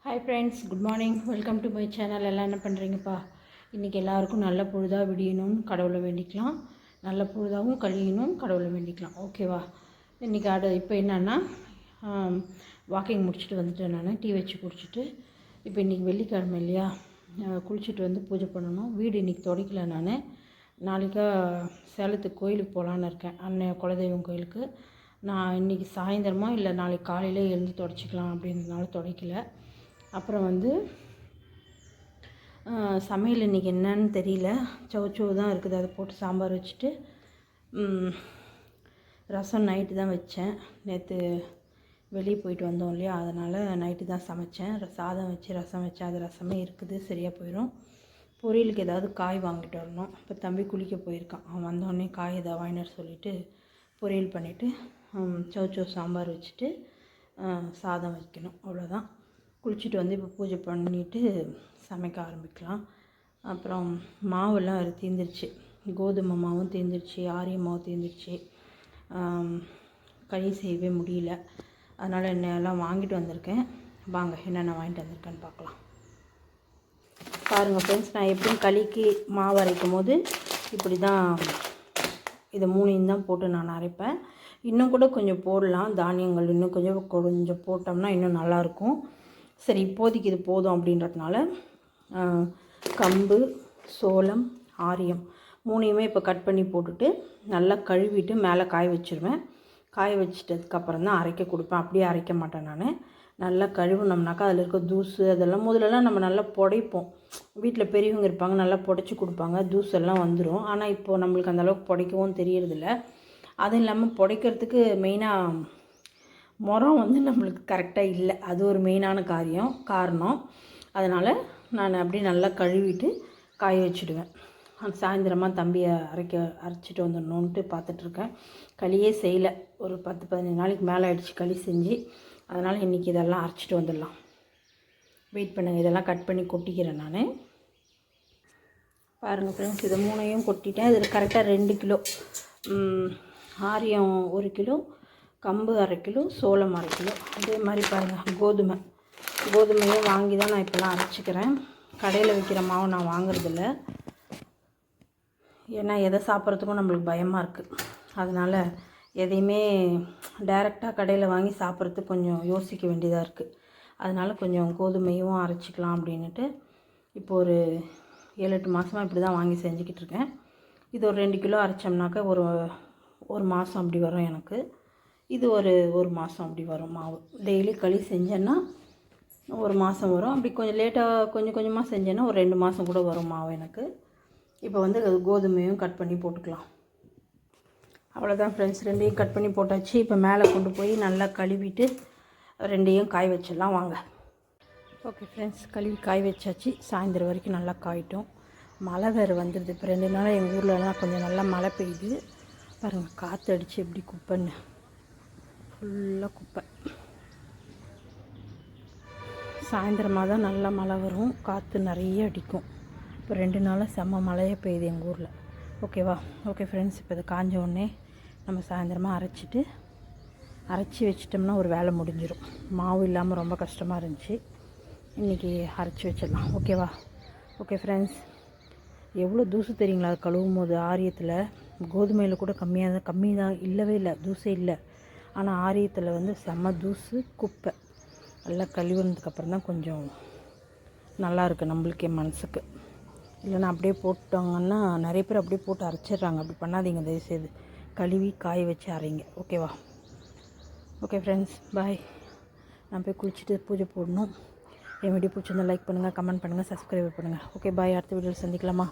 Hi friends, good morning. Welcome to my channel. எல்லாம் என்ன பண்ணுறீங்கப்பா? இன்றைக்கி எல்லாருக்கும் நல்ல பொழுதாக விடியணும்னு கடவுளை வேண்டிக்கலாம். நல்ல பொழுதாகவும் கழியணும் கடவுளை வேண்டிக்கலாம். ஓகேவா? இன்றைக்கி இப்போ என்னென்னா வாக்கிங் முடிச்சுட்டு வந்துட்டேன். நான் டீ வச்சு குடிச்சிட்டு இப்போ இன்றைக்கி வெள்ளிக்கிழமை இல்லையா, குளிச்சுட்டு வந்து பூஜை பண்ணணும். வீடு இன்றைக்கி துடைக்கல. நான் நாளைக்கா சேலத்துக்கு கோயிலுக்கு போகலான்னு இருக்கேன், அண்ணன் குலதெய்வம் கோயிலுக்கு. நான் இன்றைக்கி சாயந்தரமாக இல்லை நாளைக்கு காலையில் எழுந்து துடைச்சிக்கலாம் அப்படின்றதுனால துடைக்கல. அப்புறம் சமையல் இன்றைக்கி என்னன்னு தெரியல. சவுச்சவு தான் இருக்குது, அதை போட்டு சாம்பார் வச்சுட்டு ரசம் நைட்டு தான் வச்சேன். நேற்று வெளியே போயிட்டு வந்தோம் இல்லையா, அதனால் நைட்டு தான் சமைச்சேன். சாதம் வச்சு ரசம் வச்சேன், அது ரசமே இருக்குது, சரியாக போயிடும். பொரியலுக்கு ஏதாவது காய் வாங்கிட்டு வரணும். இப்போ தம்பி குளிக்க போயிருக்கான், அவன் வந்தோடனே காய் ஏதாவது வாங்கிட்டு சொல்லிவிட்டு பொரியல் பண்ணிவிட்டு சவுச்சவு சாம்பார் வச்சுட்டு சாதம் வைக்கணும். அவ்வளோதான். குளிச்சுட்டு வந்து இப்போ பூஜை பண்ணிவிட்டு சமைக்க ஆரம்பிக்கலாம். அப்புறம் மாவெல்லாம் வேறு தீர்ந்துருச்சு. கோதுமை மாவும் தீர்ந்துருச்சு, ஆரிய மாவு தீர்ந்துருச்சு. களி செய்யவே முடியல. அதனால் என்னெல்லாம் வாங்கிட்டு வந்திருக்கேன். வாங்க என்னென்ன வாங்கிட்டு வந்திருக்கேன்னு பார்க்கலாம். பாருங்கள் ஃப்ரெண்ட்ஸ், நான் எப்படியும் களிக்கு மாவு அரைக்கும் போது இப்படி தான் இதை மூணையும் தான் போட்டு நான் அரைப்பேன். இன்னும் கூட கொஞ்சம் போடலாம், தானியங்கள் இன்னும் கொஞ்சம் போட்டோம்னா இன்னும் நல்லாயிருக்கும். சரி, இப்போதைக்கு இது போதும் அப்படின்றதுனால கம்பு, சோளம், ஆரியம் மூணையுமே இப்போ கட் பண்ணி போட்டுட்டு நல்லா கழுவிட்டு மேலே காய வச்சுருவேன். காய வச்சிட்டதுக்கப்புறம் தான் அரைக்க கொடுப்பேன். அப்படியே அரைக்க மாட்டேன் நான். நல்லா கழுவுனோம்னாக்கா அதில் இருக்க தூசு அதெல்லாம் முதல்லலாம் நம்ம நல்லா புடைப்போம். வீட்டில் பெரியவங்க இருப்பாங்க, நல்லா புடைச்சி கொடுப்பாங்க, தூசெல்லாம் வந்துடும். ஆனால் இப்போது நம்மளுக்கு அந்தளவுக்கு புடைக்கவும் தெரியறதில்ல. அதுவும் இல்லாமல் புடைக்கிறதுக்கு மெயினாக முறம் நம்மளுக்கு கரெக்டாக இல்லை. அது ஒரு மெயினான காரணம். அதனால் நான் அப்படி நல்லா கழுவிட்டு காய வச்சுடுவேன். சாயந்தரமாக தம்பியை அரைச்சிட்டு வந்துடணுன்ட்டு பார்த்துட்ருக்கேன். களியே செய்யலை, ஒரு 10-15 நாளைக்கு மேலே ஆகிடுச்சு களி செஞ்சு. அதனால் இன்றைக்கி இதெல்லாம் அரைச்சிட்டு வந்துடலாம். வெயிட் பண்ணுங்கள், இதெல்லாம் கட் பண்ணி கொட்டிக்கிறேன் நான். பாருங்கள் ஃப்ரெண்ட்ஸ், இதை மூணையும் கொட்டிட்டேன். இதில் கரெக்டாக 2 கிலோ ஆரியம், 1 கிலோ கம்பு, 1/2 கிலோ சோளம், 1/2 கிலோ. அதே மாதிரி பாருங்கள் கோதுமையும் வாங்கி தான் நான் இப்போலாம் அரைச்சிக்கிறேன். கடையில் விற்கிற மாவு நான் வாங்குறதில்ல. ஏன்னா எதை சாப்பிட்றதுக்கும் நம்மளுக்கு பயமாக இருக்குது. அதனால் எதையுமே டைரெக்டாக கடையில் வாங்கி சாப்பிட்றதுக்கு கொஞ்சம் யோசிக்க வேண்டியதாக இருக்குது. அதனால் கொஞ்சம் கோதுமையும் அரைச்சிக்கலாம் அப்படின்ட்டு இப்போ ஒரு 7-8 மாதமாக இப்படி தான் வாங்கி செஞ்சுக்கிட்டு இருக்கேன். இது ஒரு 2 கிலோ அரைச்சோம்னாக்கா ஒரு மாதம் அப்படி வரும் எனக்கு. இது ஒரு மாதம் அப்படி வரும் மாவு. டெய்லி களி செஞ்சேன்னா ஒரு மாதம் வரும். அப்படி கொஞ்சம் லேட்டாக கொஞ்சமாக செஞ்சேன்னா ஒரு 2 மாதம் கூட வரும் மாவு எனக்கு. இப்போ கோதுமையும் கட் பண்ணி போட்டுக்கலாம். அவ்வளோதான் ஃப்ரெண்ட்ஸ், 2யும் கட் பண்ணி போட்டாச்சு. இப்போ மேலே கொண்டு போய் நல்லா கழுவிட்டு 2யும் காய வச்சிடலாம் வாங்க. ஓகே ஃப்ரெண்ட்ஸ், கழுவி காய வச்சாச்சு. சாயந்தரம் வரைக்கும் நல்லா காயிட்டோம். மழை வேறு வந்துடுது. இப்போ 2 நாள் எங்கள் ஊர்லலாம் கொஞ்சம் நல்லா மழை பெய்யுது. பாருங்கள், காற்று அடித்து எப்படி குப்பைன்னு ஃபுல்லாக குப்பை. சாயந்தரமாக தான் நல்லா மழை வரும், காற்று நிறைய அடிக்கும். இப்போ 2 நாளாக செம்ம மழையே பெய்யுது எங்கள் ஊரில். ஓகேவா? ஓகே ஃப்ரெண்ட்ஸ், இப்போ இது காஞ்ச உடனே நம்ம சாயந்தரமாக அரைச்சி வச்சிட்டோம்னா ஒரு வேலை முடிஞ்சிடும். மாவு இல்லாமல் ரொம்ப கஷ்டமாக இருந்துச்சு. இன்றைக்கி அரைச்சி வச்சிடலாம். ஓகேவா? ஓகே ஃப்ரெண்ட்ஸ், எவ்வளோ தூசு தெரியுங்களா அது கழுவும் போது. ஆரியத்தில் கோதுமையில் கூட கம்மி தான், இல்லவே இல்லை, தூசே இல்லை. ஆனால் ஆரியத்தில் செம்ம தூசு குப்பை. நல்லா கழுவுனதுக்கப்புறம் தான் கொஞ்சம் நல்லாயிருக்கு நம்மளுக்கே மனசுக்கு. இல்லைன்னா அப்படியே போட்டாங்கன்னா நிறைய பேர் அப்படியே போட்டு அரைச்சிட்றாங்க. அப்படி பண்ணாதீங்க தயவுசெய்து. கழுவி காய வச்சு அரைங்க. ஓகேவா? ஓகே ஃப்ரெண்ட்ஸ், பாய். நான் போய் குளிச்சுட்டு பூஜை போடணும். என் வீடியோ பிடிச்சிருந்தா லைக் பண்ணுங்கள், கமெண்ட் பண்ணுங்கள், சப்ஸ்கிரைப் பண்ணுங்கள். Okay bye. அடுத்த வீடியோவில் சந்திக்கலாமா?